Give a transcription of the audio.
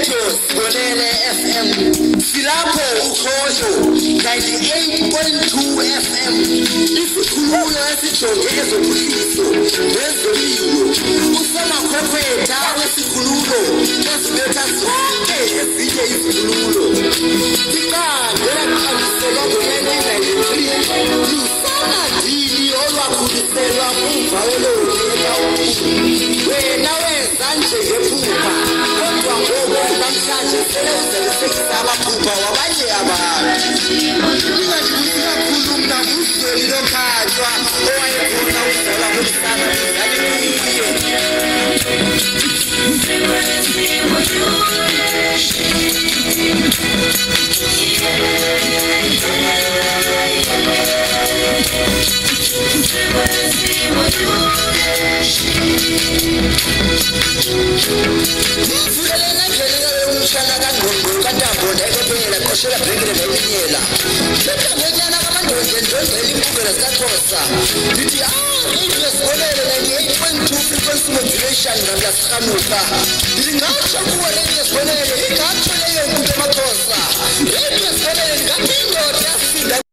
Radio Sibonele FM silapho ukhojo 98.2 FM isikhululo esijonge ezophuhliso nezolimo usamakhwekhwetha wesikhululo esibetha zonke ezinye izikhululo iqandela qhaliselwa ngo-1993 lusanadini olwakhuliselwa umva welolieka wena wenza njengephupha kodwa ngoku namhlanje selewuzelisekisa amaphupha wabanye abantu ingadibisi kakhulu mna nguzweli lokhatywa owayefuna udlala kumhlaba ezalikuye Fulelena njelela yomshana kangqongqo kaTamboda ekophelela qoshela bhekile neminyela Shetha ngonyana kamandonje ndondela impungela zikaXhosa Ndithi Radio Sibonele 98.2 frequency modulation ngamla sikhanuka Ndilingatsho kuwe Radio